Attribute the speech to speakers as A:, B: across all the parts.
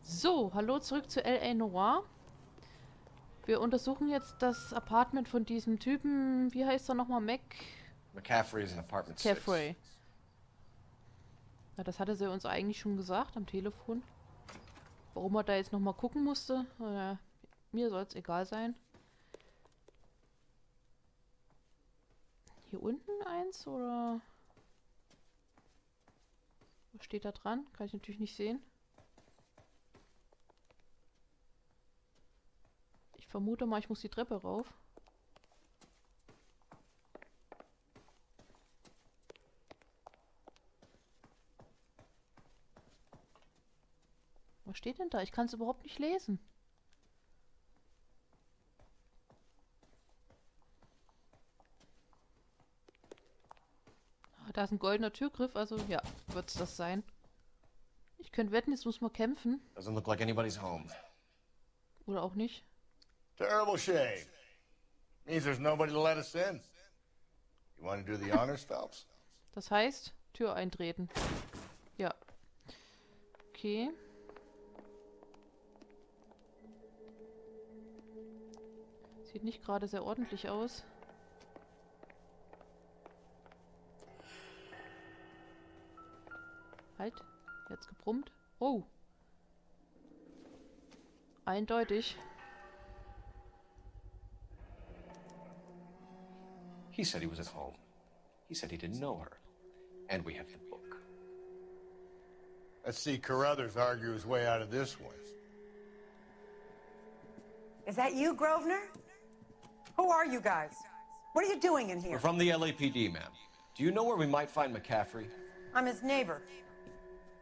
A: So, hallo zurück zu L.A. Noire. Wir untersuchen jetzt das Apartment von diesem Typen. Wie heißt er nochmal?
B: McCaffrey's in apartment 6.
A: McCaffrey. Ja, das hatte sie uns eigentlich schon gesagt am Telefon. Warum er da jetzt nochmal gucken musste, mir soll es egal sein. Hier unten eins oder... Was steht da dran? Kann ich natürlich nicht sehen. Ich vermute mal, ich muss die Treppe rauf. Was steht denn da? Ich kann es überhaupt nicht lesen. Ah, da ist ein goldener Türgriff, also ja, wird es das sein. Ich könnte wetten, jetzt muss man kämpfen.
B: Doesn't look like anybody's home.
A: Oder auch nicht.
C: Terrible shame. Means there's nobody to let us in. You want to do the honors, Phelps?
A: Das heißt, Tür eintreten. Ja. Okay. Sieht nicht gerade sehr ordentlich aus. Halt. Jetzt gebrummt. Oh. Eindeutig.
B: He said he was at home. He said he didn't know her. And we have the book.
C: Let's see Carruthers argue his way out of this one.
D: Is that you, Grosvenor? Who are you guys? What are you doing in here?
B: We're from the LAPD, ma'am. Do you know where we might find McCaffrey?
D: I'm his neighbor.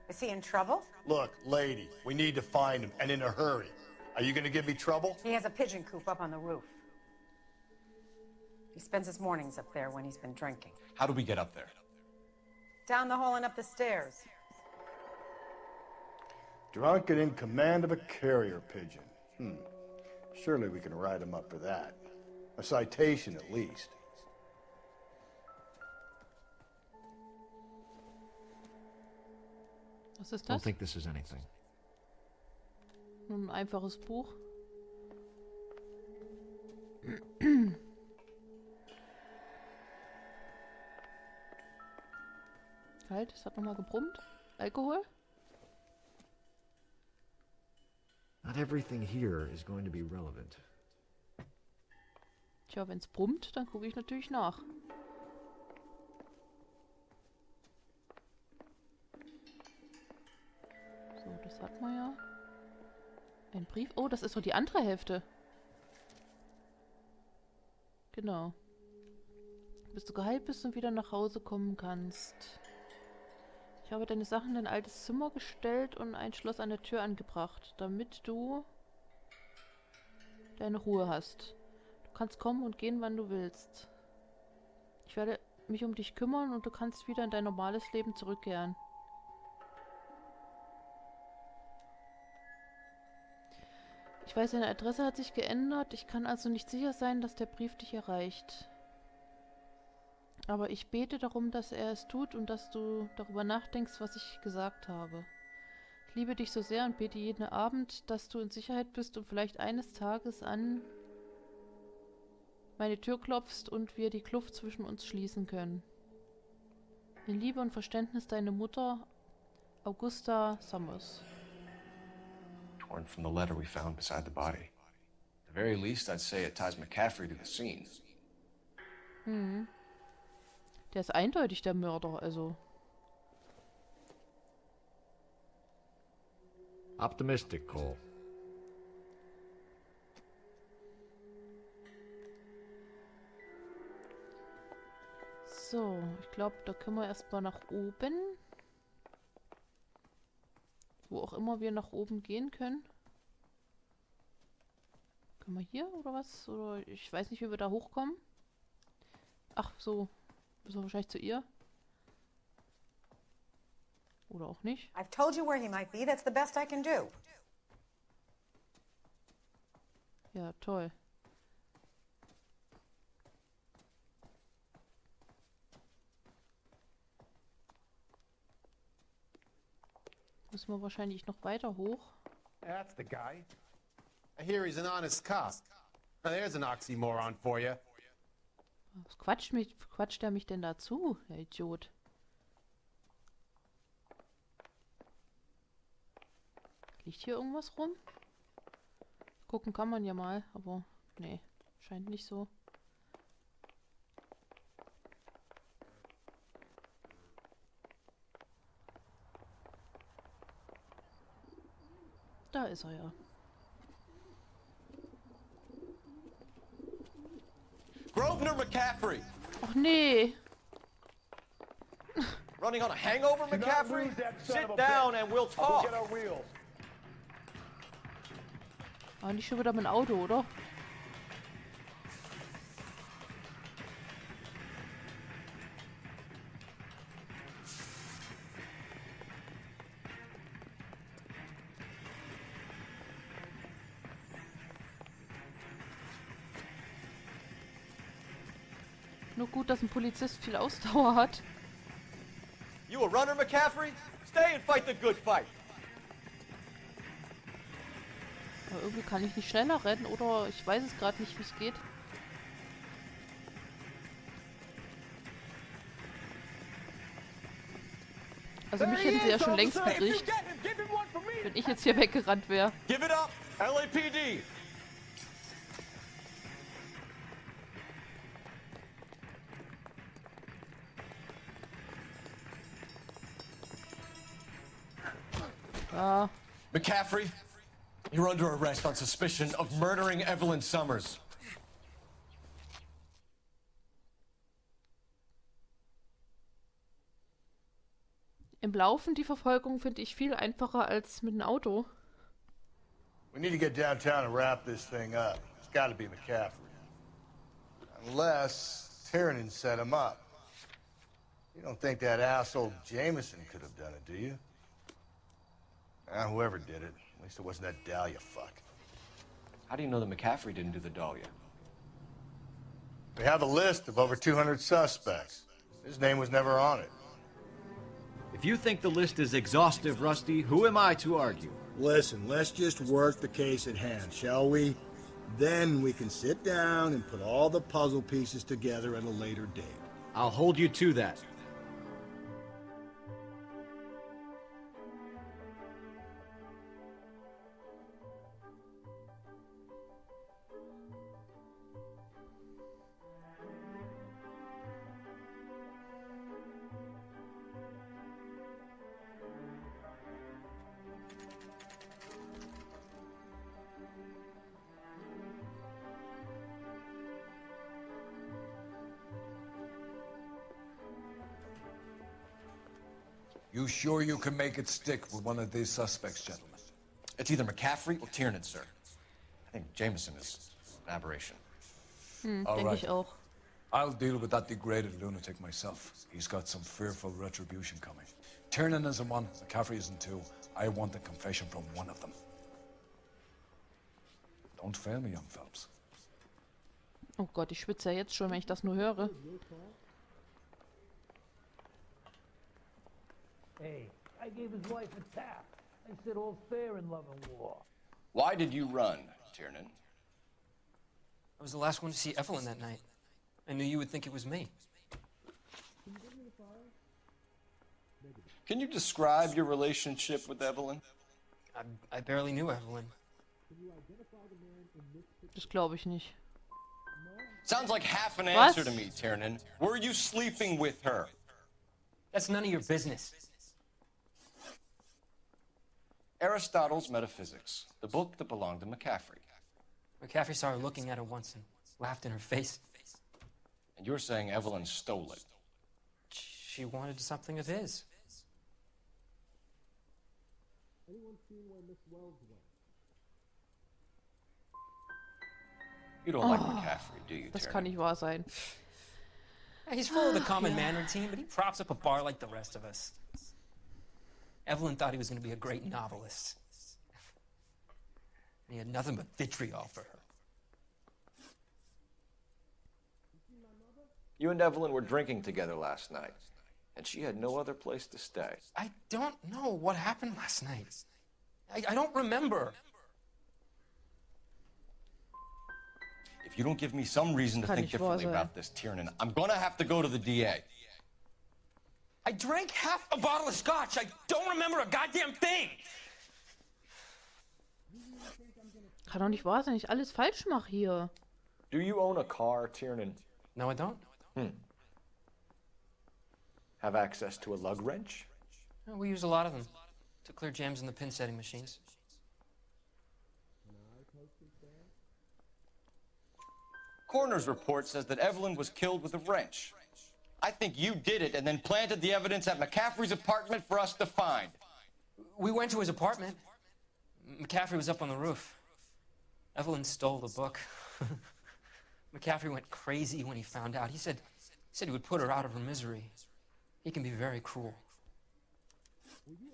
D: Is he in trouble?
C: Look, lady, we need to find him, and in a hurry. Are you gonna give me trouble?
D: He has a pigeon coop up on the roof. He spends his mornings up there when he's been drinking.
B: How do we get up there?
D: Down the hall and up the stairs.
C: Drunk and in command of a carrier pigeon. Surely we can write him up for that. A citation at least.
A: Was ist
E: Don't
A: das?
E: think this is anything.
A: Nur ein einfaches Buch. Halt, es hat nochmal gebrummt. Alkohol?
E: Not everything here is going to be relevant.
A: Tja, wenn es brummt, dann gucke ich natürlich nach. So, das hat man ja. Ein Brief. Oh, das ist so die andere Hälfte. Genau. Bis du geheilt bist und wieder nach Hause kommen kannst. Ich habe deine Sachen in ein altes Zimmer gestellt und ein Schloss an der Tür angebracht, damit du deine Ruhe hast. Du kannst kommen und gehen, wann du willst. Ich werde mich um dich kümmern und du kannst wieder in dein normales Leben zurückkehren. Ich weiß, deine Adresse hat sich geändert. Ich kann also nicht sicher sein, dass der Brief dich erreicht. Aber ich bete darum, dass er es tut und dass du darüber nachdenkst, was ich gesagt habe. Ich liebe dich so sehr und bete jeden Abend, dass du in Sicherheit bist und vielleicht eines Tages an meine Tür klopfst und wir die Kluft zwischen uns schließen können. In Liebe und Verständnis deine Mutter, Augusta Summers.
B: Torn from the letter we found beside the body. At the very least, I'd say it ties McCaffrey to the scene.
A: Der ist eindeutig der Mörder, also.
E: Optimistic, Cole.
A: So, ich glaube, da können wir erstmal nach oben. Wo auch immer wir nach oben gehen können. Können wir hier oder was? Oder ich weiß nicht, wie wir da hochkommen. Ach, so. Müssen wir wahrscheinlich zu ihr. Oder auch nicht.
D: I've told you where he might be. That's the best I can do.
A: Ja, toll. Müssen wir wahrscheinlich noch weiter hoch.
F: That's the guy. I hear he's an honest cop. Now there's an oxymoron for you.
A: Was quatscht er mich denn dazu, der Idiot? Liegt hier irgendwas rum? Gucken kann man ja mal, aber nee, scheint nicht so. Da ist er ja.
B: Grosvenor McCaffrey!
A: Ach nee!
B: Running on a hangover, McCaffrey? Sit down and we'll talk.
A: Aber nicht schon wieder mit dem Auto, oder? Nur gut, dass ein Polizist viel Ausdauer hat.
B: You a runner, McCaffrey? Stay and fight the good fight.
A: Aber irgendwie kann ich nicht schneller rennen oder ich weiß es gerade nicht, wie es geht. Also mich hätten sie ja schon längst gekriegt, wenn ich jetzt hier weggerannt wäre.
B: Give it up, LAPD.
A: Ja.
B: McCaffrey, you're under arrest on suspicion of murdering Evelyn Summers.
A: Im Laufen die Verfolgung finde ich viel einfacher als mit dem Auto.
C: We need to get downtown and wrap this thing up. It's got to be McCaffrey. Unless Tiernan set him up. You don't think that asshole Jameson could have done it, do you? Whoever did it. At least it wasn't that Dahlia fuck.
B: How do you know that McCaffrey didn't do the Dahlia?
C: We have a list of over 200 suspects. His name was never on it.
G: If you think the list is exhaustive, Rusty, who am I to argue?
C: Listen, let's just work the case at hand, shall we? Then we can sit down and put all the puzzle pieces together at a later date.
G: I'll hold you to that.
H: You sure you can make it stick with one of these suspects, gentlemen?
B: It's either McCaffrey or Tiernan, sir. I think Jameson is an aberration.
H: All
A: Denke
H: right.
A: ich auch.
H: I'll deal with that degraded lunatic myself. He's got some fearful retribution coming. Tiernan isn't one, McCaffrey isn't two. I want a confession from one of them. Don't fail me, young Phelps.
A: Oh Gott, ich schwitze ja jetzt schon, wenn ich das nur höre.
I: Hey, I gave his wife a tap. I said all's fair in love and war.
B: Why did you run, Tiernan?
J: I was the last one to see Evelyn that night. I knew you would think it was me.
B: Can you describe your relationship with Evelyn?
J: I barely knew Evelyn.
A: Das glaube ich nicht.
B: Sounds like half an
A: What?
B: answer to me, Tiernan. Were you sleeping with her?
J: That's none of your business.
B: Aristotle's Metaphysics, the book that belonged to McCaffrey.
J: McCaffrey saw her looking at her once and laughed in her face.
B: And you're saying Evelyn stole it?
J: She wanted something of his.
B: You don't like McCaffrey, do you,
A: Das
B: Tiernan?
A: kann nicht wahr sein.
J: He's full of the common man routine, but he props up a bar like the rest of us. Evelyn thought he was going to be a great novelist. And he had nothing but vitriol for her.
B: You and Evelyn were drinking together last night, and she had no other place to stay.
J: I don't know what happened last night. I don't remember.
B: If you don't give me some reason to think differently about this, Tiernan, I'm gonna have to go to the DA.
J: I drank half a bottle of scotch. I don't remember a goddamn thing.
A: Kann doch nicht wahr sein, ich alles falsch mache hier.
K: Do you own a car, Tiernan?
J: No, I don't.
K: Have access to a lug wrench?
J: We use a lot of them to clear jams in the pin setting machines.
B: Coroner's report says that Evelyn was killed with a wrench. I think you did it and then planted the evidence at McCaffrey's apartment for us to find.
J: We went to his apartment. McCaffrey was up on the roof. Evelyn stole the book. McCaffrey went crazy when he found out. He said he would put her out of her misery. He can be very cruel.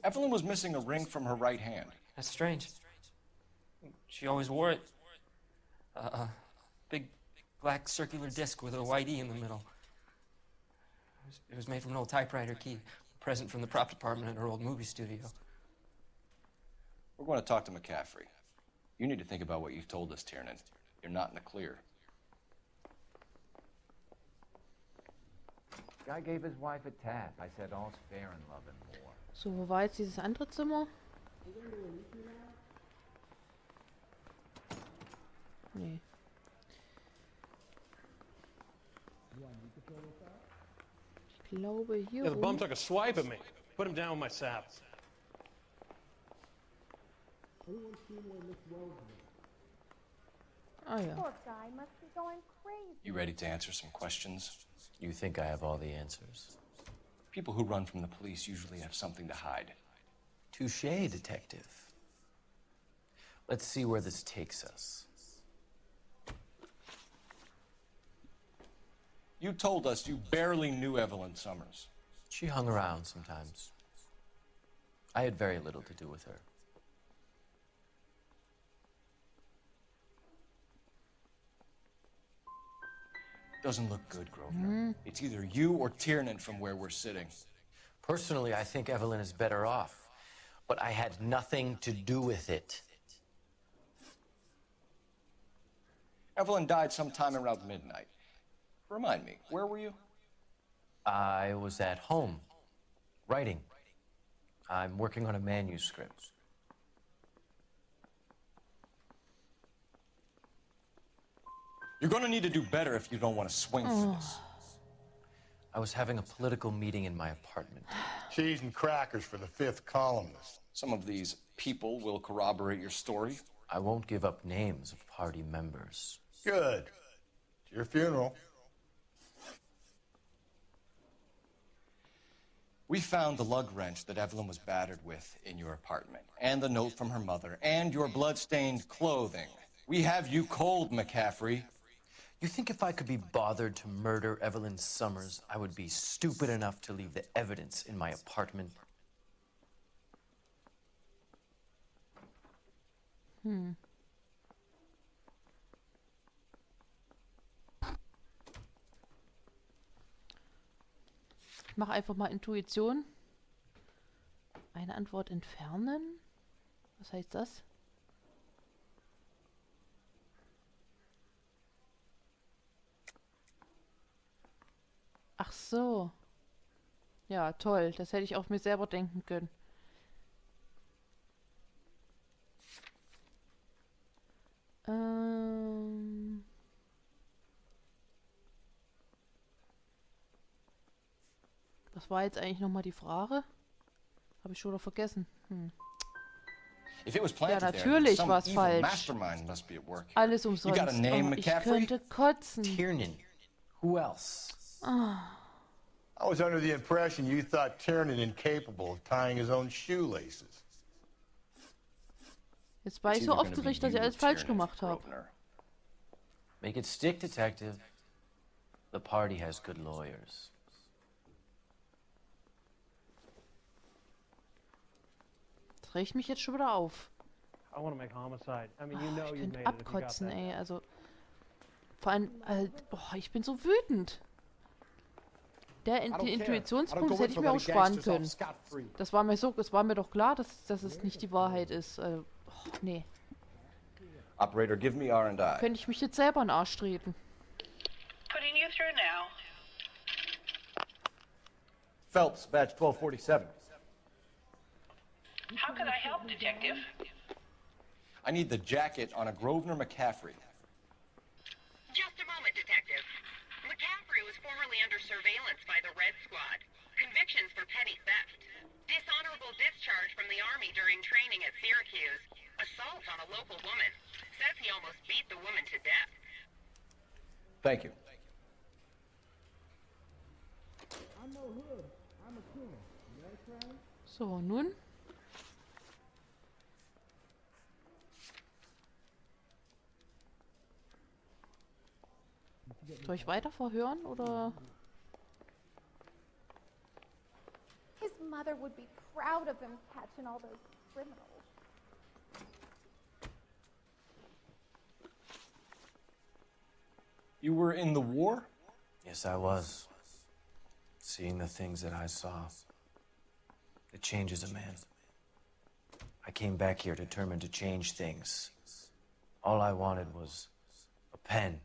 B: Evelyn was missing a ring from her right hand.
J: That's strange. She always wore it. Big black circular disc with a white E in the middle. It was made from an old typewriter key, a present from the prop department at her old movie studio.
B: We're going to talk to McCaffrey. You need to think about what you've told us, Tiernan. You're not in the clear.
E: Guy gave his wife a tap. I said all's fair in love and war.
A: So, wo war jetzt dieses andere Zimmer? Nee. Ich glaube hier.
L: Yeah, the bum took a swipe at me. Put him down with my saddle.
A: Ah ja.
M: Poor guy must be going crazy.
B: You ready to answer some questions?
N: You think I have all the answers?
B: People who run from the police usually have something to hide.
N: Touché, detective. Let's see where this takes us.
B: You told us you barely knew Evelyn Summers.
N: She hung around sometimes. I had very little to do with her.
B: Doesn't look good, Grosvenor. It's either you or Tiernan from where we're sitting.
N: Personally, I think Evelyn is better off, but I had nothing to do with it.
B: Evelyn died sometime around midnight. Remind me, where were you?
N: I was at home, writing. I'm working on a manuscript.
B: You're going to need to do better if you don't want to swing for this.
N: I was having a political meeting in my apartment.
C: Cheese and crackers for the fifth columnist.
B: Some of these people will corroborate your story.
N: I won't give up names of party members.
C: Good. It's your funeral.
B: We found the lug wrench that Evelyn was battered with in your apartment, and the note from her mother, and your blood-stained clothing. We have you cold, McCaffrey.
N: You think if I could be bothered to murder Evelyn Summers, I would be stupid enough to leave the evidence in my apartment?
A: Ich mache einfach mal Intuition. Eine Antwort entfernen? Was heißt das? Ach so. Ja, toll. Das hätte ich auch mir selber denken können. Was war jetzt eigentlich nochmal die Frage? Habe ich schon wieder vergessen. Ja, natürlich war es falsch. Alles umsonst. Oh, ich könnte kotzen.
N: Tiernan. Who else?
C: I was under the impression you thought Tiernan incapable of tying his own shoelaces.
A: Jetzt war ich so aufgeregt, dass ich alles falsch gemacht habe.
N: Make it stick, detective. The party has good lawyers.
A: Das regt mich jetzt schon wieder auf.
L: I want to make homicide. I mean, you know
A: Ich
L: you
A: könnte
L: made it if you got
A: abkotzen,
L: that.
A: ey. Also, vor allem, oh, ich bin so wütend. Den Intuitionspunkt hätte ich mir auch sparen können. Das war mir doch klar, dass es nicht die Wahrheit ist. Oh, nee.
B: Operator, give me R&I.
A: Könnte ich mich jetzt selber in den Arsch treten.
O: Putting you through now.
K: Phelps, badge 1247.
O: How can I help, Detective?
B: I need the jacket on a Grosvenor McCaffrey.
O: Just a moment, Detective. McCaffrey was formerly under surveillance by the Red Squad. Convictions for petty theft. Dishonorable discharge from the Army during training at Syracuse. Assault on a local woman. Says he almost beat the woman to death.
B: Thank you.
I: I'm no hood. I'm a killer. You understand?
A: So, nun. Soll ich weiter verhören, oder?
M: His mother would be proud of him catching all those criminals.
B: You were in the war?
N: Yes, I was. Seeing the things that I saw. It changes a man. I came back here determined to change things. All I wanted was a pen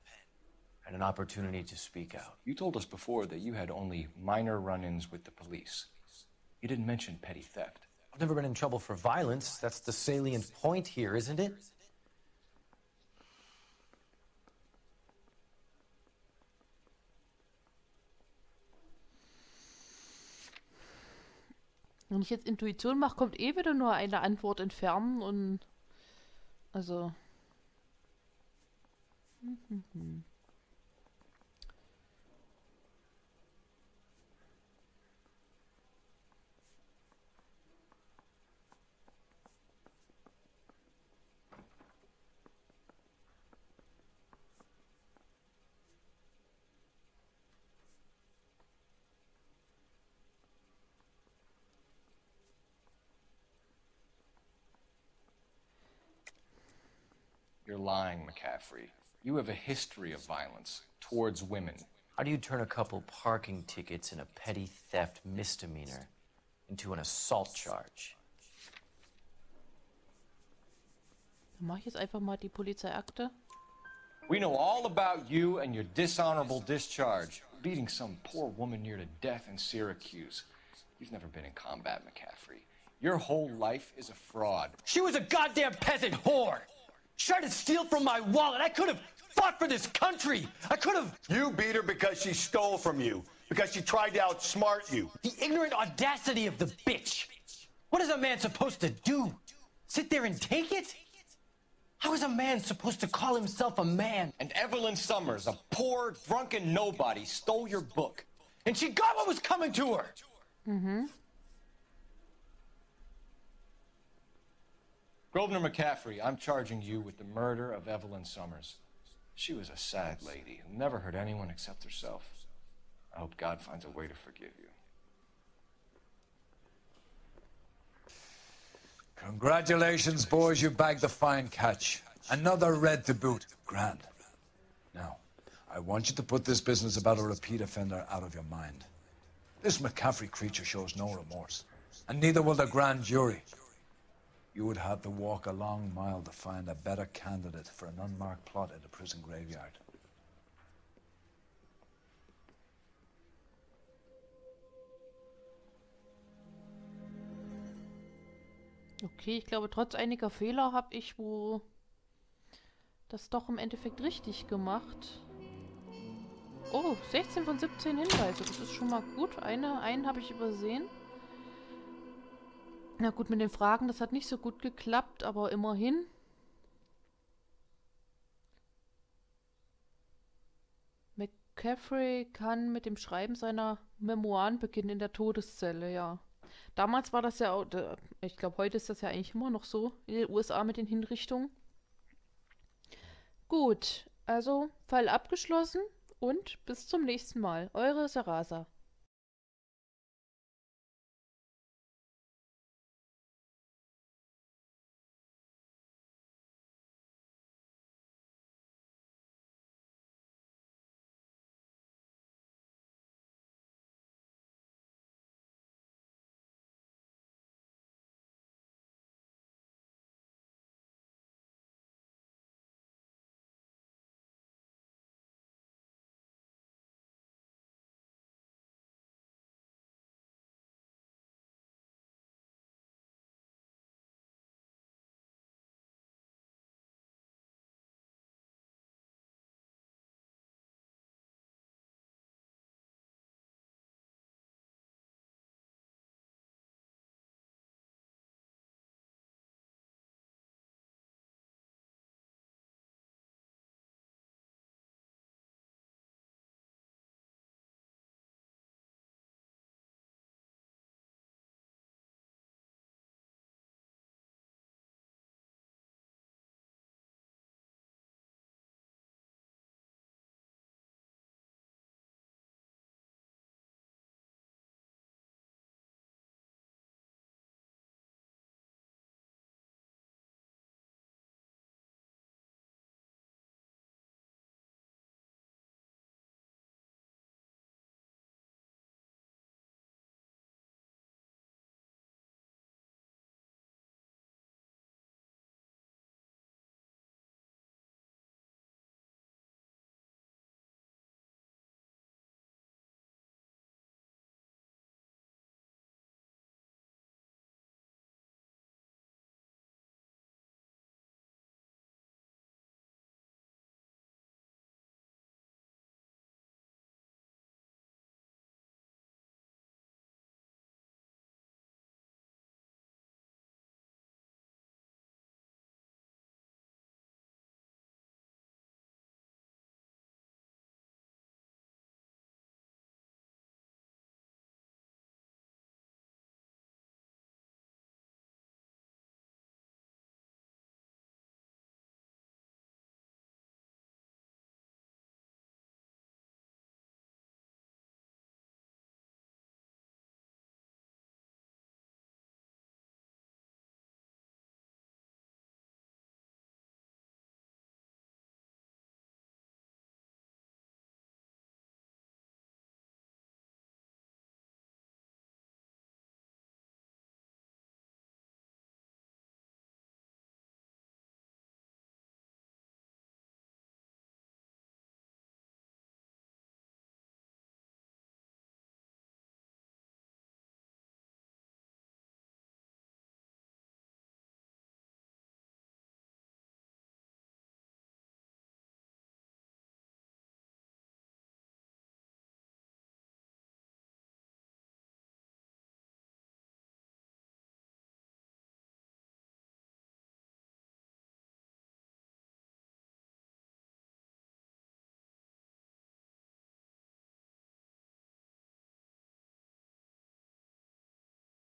N: and an opportunity to speak out.
B: You told us before that you had only minor run-ins with the police. You didn't mention petty theft.
N: I've never been in trouble for violence. That's the salient point here, isn't it?
A: Wenn ich jetzt Intuition mache, kommt eh wieder nur eine Antwort entfernen und... Also...
B: You're lying, McCaffrey. You have a history of violence towards women.
N: How do you turn a couple parking tickets and a petty theft misdemeanor into an assault charge?
A: Dann mache ich jetzt einfach mal die Polizeiakte.
B: We know all about you and your dishonorable discharge. Beating some poor woman near to death in Syracuse. You've never been in combat, McCaffrey. Your whole life is a fraud.
N: She was a goddamn peasant whore! She tried to steal from my wallet. I could have fought for this country. I could have...
C: You beat her because she stole from you. Because she tried to outsmart you.
N: The ignorant audacity of the bitch. What is a man supposed to do? Sit there and take it? How is a man supposed to call himself a man?
B: And Evelyn Summers, a poor, drunken nobody, stole your book.
N: And she got what was coming to her.
B: Grosvenor McCaffrey, I'm charging you with the murder of Evelyn Summers. She was a sad lady who never hurt anyone except herself. I hope God finds a way to forgive you.
H: Congratulations, boys, you bagged the fine catch. Another red to boot. Grand. Now, I want you to put this business about a repeat offender out of your mind. This McCaffrey creature shows no remorse, and neither will the grand jury. You would have to walk a long mile to find a better candidate for an unmarked plot at a prison graveyard.
A: Okay, ich glaube, trotz einiger Fehler habe ich wohl das doch im Endeffekt richtig gemacht. Oh, 16 von 17 Hinweise. Das ist schon mal gut. Einen habe ich übersehen. Na gut, mit den Fragen, das hat nicht so gut geklappt, aber immerhin. McCaffrey kann mit dem Schreiben seiner Memoiren beginnen in der Todeszelle, ja. Damals war das ja auch, ich glaube, heute ist das ja eigentlich immer noch so in den USA mit den Hinrichtungen. Gut, also Fall abgeschlossen und bis zum nächsten Mal. Eure Sarasa.